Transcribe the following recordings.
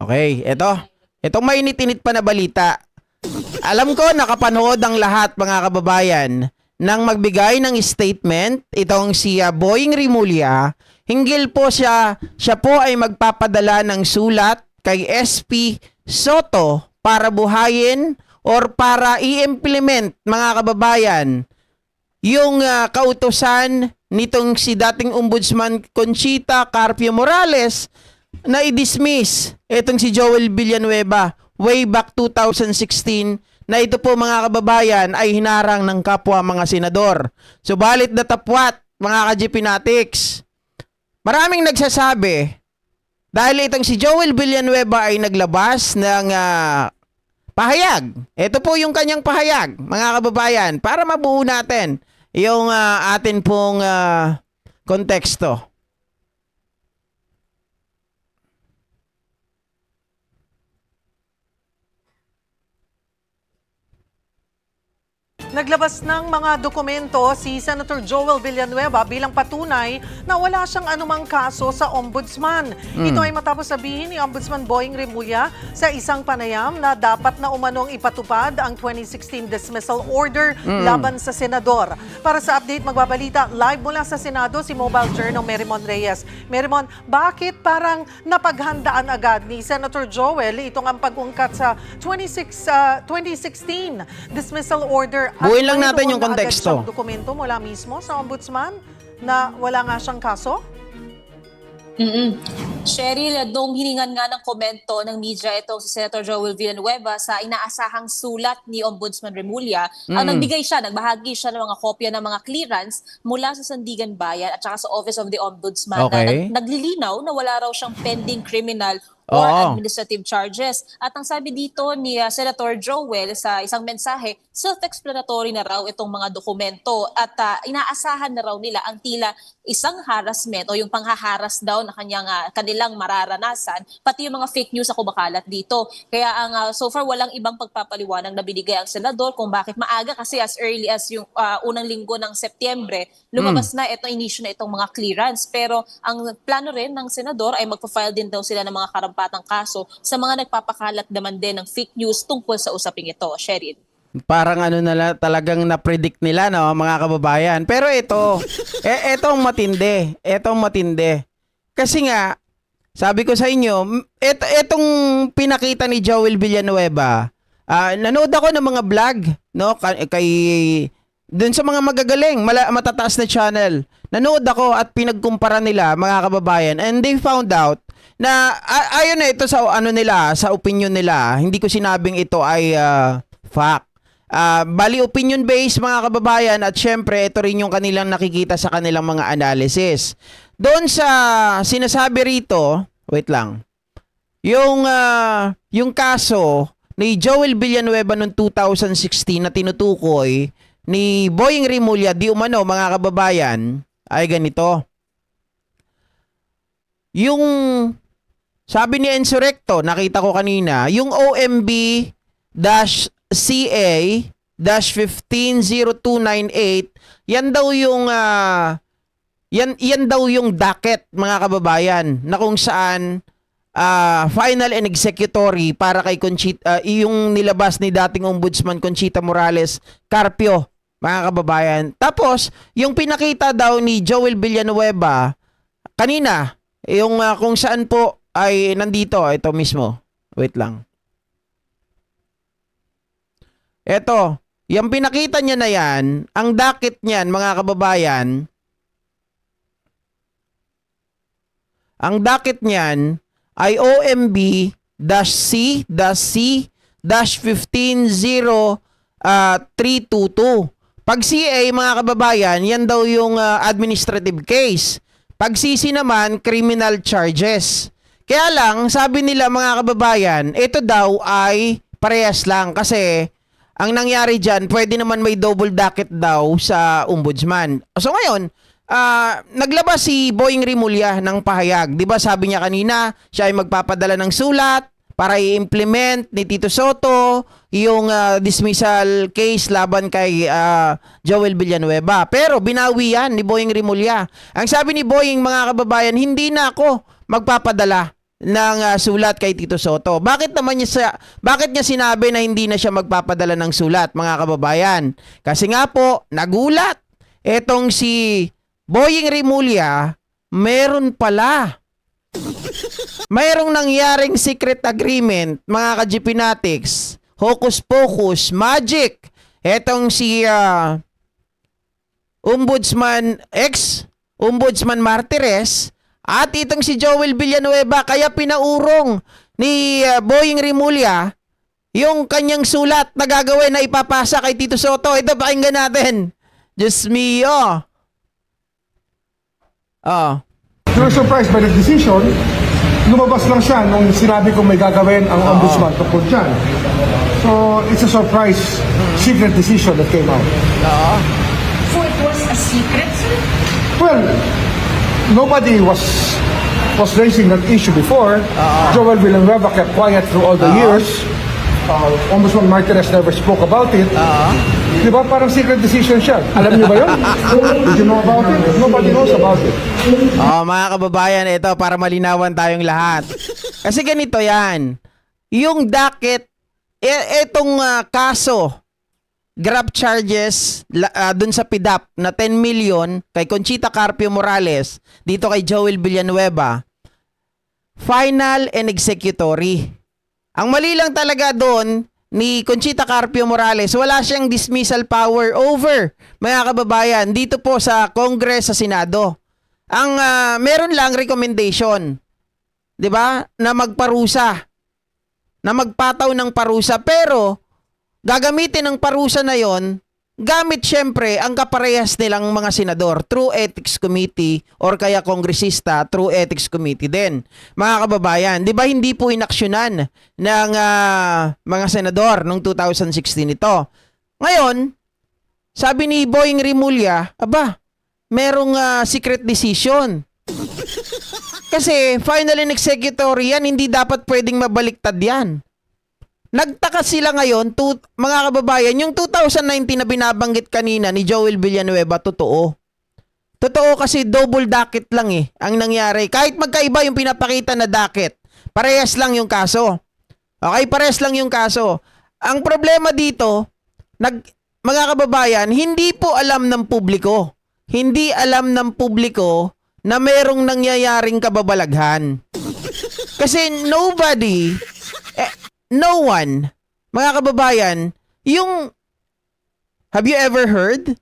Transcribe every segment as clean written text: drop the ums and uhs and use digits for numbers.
Okay, itong mainit-init pa na balita. Alam ko nakapanood ang lahat mga kababayan nang magbigay ng statement itong si Boying Rimulya. Hinggil po siya po ay magpapadala ng sulat kay SP Soto para buhayin or para i-implement mga kababayan yung kautusan nitong si dating Ombudsman Conchita Carpio Morales na i-dismiss itong si Joel Villanueva way back 2016 na ito po mga kababayan ay hinarang ng kapwa mga senador. Subalit datapwat mga ka-GPnatics, maraming nagsasabi dahil itong si Joel Villanueva ay naglabas ng pahayag. Ito po yung kanyang pahayag mga kababayan para mabuo natin yung atin pong konteksto. Naglabas ng mga dokumento si Senator Joel Villanueva bilang patunay na wala siyang anumang kaso sa Ombudsman. Ito ay matapos sabihin ni Ombudsman Boying Rimulya sa isang panayam na dapat na umanong ipatupad ang 2016 dismissal order laban sa senador. Para sa update, magbabalita live mula sa Senado si Mobile Journal Merimon Reyes. Merimon, bakit parang napaghandaan agad ni Senator Joel itong ang pag-ungkat sa 2016 dismissal order? Buuin lang natin yung konteksto. Dokumento mula mismo sa Ombudsman na wala nga siyang kaso? Cheryl, nung hiningan nga ng komento ng media itong si Senator Joel Villanueva sa inaasahang sulat ni Ombudsman Rimulya, nagbahagi siya ng mga kopya ng mga clearance mula sa Sandigan Bayan at saka sa Office of the Ombudsman na naglilinaw na wala raw siyang pending criminal or administrative charges. At ang sabi dito ni Senator Joel sa isang mensahe, self-explanatory na raw itong mga dokumento at inaasahan na raw nila ang tila isang harassment o yung panghaharas daw na kanilang mararanasan, pati yung mga fake news na kumakalat dito. Kaya so far walang ibang pagpapaliwanag na binigay ang senador kung bakit maaga, kasi as early as yung unang linggo ng Setyembre, lumabas na issue na itong mga clearance. Pero ang plano rin ng senador ay magpa-file din daw sila ng mga karampatang kaso sa mga nagpapakalat naman din ng fake news tungkol sa usaping ito. Sherin. Parang talagang na-predict nila mga kababayan. Pero etong matindi. Etong matindi. Kasi nga, sabi ko sa inyo, etong pinakita ni Joel Villanueva, nanood ako ng mga vlog, dun sa mga magagaling, matataas na channel. Nanood ako at pinagkumpara nila mga kababayan, and they found out na ayon na ito sa sa opinion nila. Hindi ko sinabing ito ay fact. Bali opinion based mga kababayan, at syempre ito rin yung kanilang nakikita sa kanilang mga analysis. Doon sa sinasabi rito, wait lang. Yung kaso ni Joel Villanueva noong 2016 na tinutukoy ni Boying Rimulya di umano mga kababayan ay ganito. Yung sabi ni Ensurrecto, nakita ko kanina, yung OMB-CA-150298, yan daw yung yan daw yung docket mga kababayan na kung saan final and executory para kay Conchita, yung nilabas ni dating Ombudsman Conchita Morales Carpio mga kababayan. Tapos yung pinakita daw ni Joel Villanueva kanina, yung kung saan po ay nandito, ito mismo. Wait lang. Ito, yung pinakita niya na yan, ang docket niyan mga kababayan, ang docket niyan ay OMB-C-15032. Pag CA mga kababayan, yan daw yung administrative case. Pag CC naman, criminal charges. Kaya lang, sabi nila mga kababayan, ito daw ay parehas lang kasi ang nangyari dyan, pwede naman may double docket daw sa Ombudsman. So ngayon, naglabas si Boying Rimulya ng pahayag. Diba sabi niya kanina, siya ay magpapadala ng sulat para i-implement ni Tito Soto yung dismissal case laban kay Joel Villanueva. Pero binawi yan ni Boying Rimulya. Ang sabi ni Boying mga kababayan, hindi na ako magpapadala sulat kay Tito Soto. Bakit niya sinabi na hindi na siya magpapadala ng sulat, mga kababayan? Kasi nga po, nagulat. Etong si Boying Rimulya, mayroong nangyaring secret agreement, mga ka-GPnatics. Hocus pocus, magic. Etong si Ombudsman Martires at itong si Joel Villanueva, kaya pinaurong ni Boying Rimulya yung kanyang sulat na gagawin na ipapasa kay Tito Soto. Ito, pakinggan natin. Diyos mio. We were surprised by the decision. Lumabas lang siya nung sinabi kong may gagawin ang ombudsman tungkol dyan. So, it's a surprise, secret decision that came out. So it was a secret, sir? Well, nobody was raising that issue before. Joel Villanueva kept quiet through all the years. Ombudsman Martires never spoke about it. Di ba? Parang secret decision siya. Alam niyo ba yun? Did you know about it? Nobody knows about it. Mga kababayan, ito para malinawan tayong lahat. Kasi ganito yan. Yung docket, etong kaso, grab charges dun sa PDAP na 10 million kay Conchita Carpio Morales, dito kay Joel Villanueva, final and executory. Ang mali lang talaga doon ni Conchita Carpio Morales, wala siyang dismissal power over, mga kababayan, dito po sa Congress, sa Senado. Ang meron lang recommendation, 'di ba, na magparusa, na magpataw ng parusa, pero gagamitin ng parusa na 'yon gamit syempre ang kaparehas nilang mga senador through Ethics Committee or kaya kongresista through Ethics Committee din. Mga kababayan, di ba hindi po inaksyonan ng mga senador noong 2016 ito? Ngayon, sabi ni Boying Rimulya, merong secret decision. Kasi final and executory yan, hindi dapat pwedeng mabaliktad yan. Nagtaka sila ngayon, mga kababayan, yung 2019 na binabanggit kanina ni Joel Villanueva, totoo. Totoo kasi double docket lang ang nangyari. Kahit magkaiba yung pinapakita na docket, parehas lang yung kaso. Okay, parehas lang yung kaso. Ang problema dito, mga kababayan, hindi po alam ng publiko. Hindi alam ng publiko na merong nangyayaring kababalaghan. Kasi no one, mga kababayan, have you ever heard?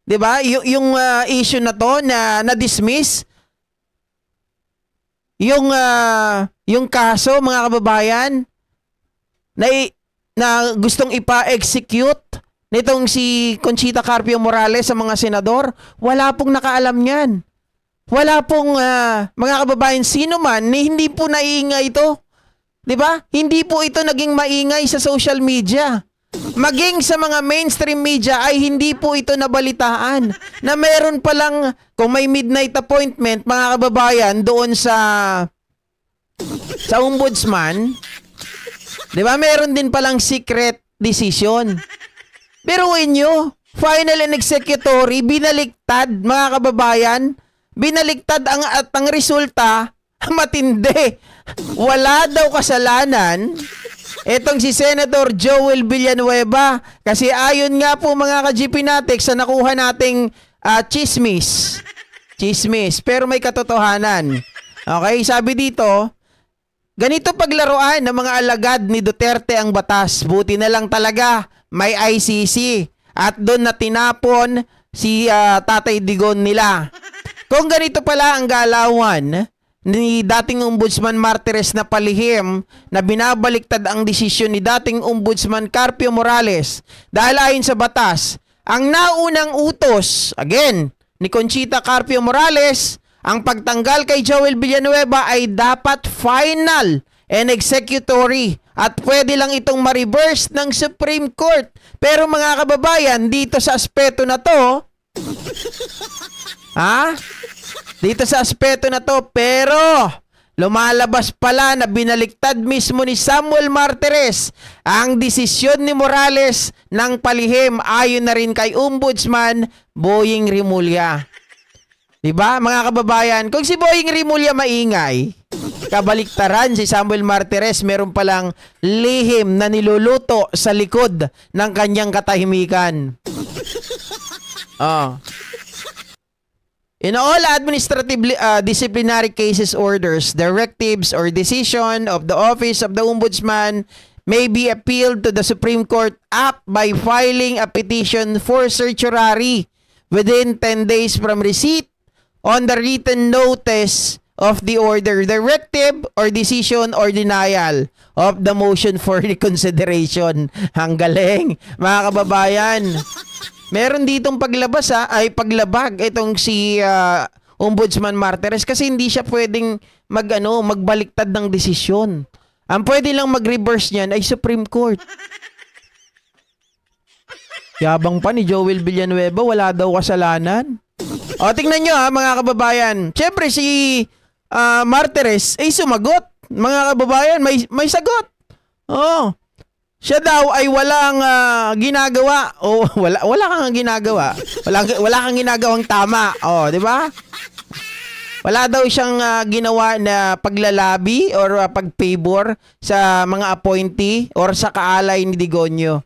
'Di ba? Yung issue na to na na-dismiss yung kaso, mga kababayan, na gustong ipa-execute nitong si Conchita Carpio Morales sa mga senador, wala pong nakaalam niyan. Wala pong mga kababayan, sino man hindi po naiingay ito. 'Di ba? Hindi po ito naging maingay sa social media. Maging sa mga mainstream media ay hindi po ito nabalitaan na meron palang, kung may midnight appointment, mga kababayan, doon sa ombudsman, 'di ba? Meron din palang secret decision. Biruin nyo, final and executory, binaliktad, mga kababayan. Binaliktad at ang resulta, matindi. Wala daw kasalanan etong si Senator Joel Villanueva kasi ayon nga po, mga ka-GPnatics, sa nakuha nating chismis, pero may katotohanan. Okay, sabi dito, ganito paglaruan ng mga alagad ni Duterte ang batas. Buti na lang talaga may ICC at doon na tinapon si Tatay Digong nila. Kung ganito pala ang galawan ni dating Ombudsman Martires na palihim na binabaliktad ang desisyon ni dating Ombudsman Carpio Morales dahil ayon sa batas, ang naunang utos, again, ni Conchita Carpio Morales, ang pagtanggal kay Joel Villanueva ay dapat final and executory at pwede lang itong ma-reverse ng Supreme Court. Pero mga kababayan, dito sa aspeto na to, dito sa aspeto na to, pero lumalabas pala na binaliktad mismo ni Samuel Martires ang desisyon ni Morales ng palihim ayon na rin kay Ombudsman Boying Rimulya. Diba, mga kababayan? Kung si Boying Rimulya maingay, kabaliktaran si Samuel Martires meron palang lihim na niluluto sa likod ng kanyang katahimikan. In all administrative disciplinary cases, orders, directives, or decision of the Office of the Ombudsman may be appealed to the Supreme Court up by filing a petition for certiorari within 10 days from receipt on the written notice of the order, directive, or decision or denial of the motion for reconsideration. Ang galing, mga kababayan. Meron ditong paglabas paglabag itong si Ombudsman Martires kasi hindi siya pwedeng magbaliktad ng desisyon. Ang pwede lang mag-reverse niyan ay Supreme Court. Yabang pa ni Joel Villanueva, wala daw kasalanan. O, tingnan nyo mga kababayan. Siyempre si Martires ay sumagot. Mga kababayan, may sagot. Siya daw ay walang ginagawa. Wala kang ginagawa. Wala kang ginagawang tama. Di ba? Wala daw siyang ginawa na paglalabi or pag-favor sa mga appointee or sa kaalay ni Digonio.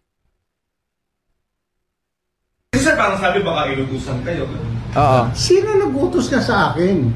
Kasi parang sabi baka inutusan kayo. Oo. Sino nag-utos na sa akin?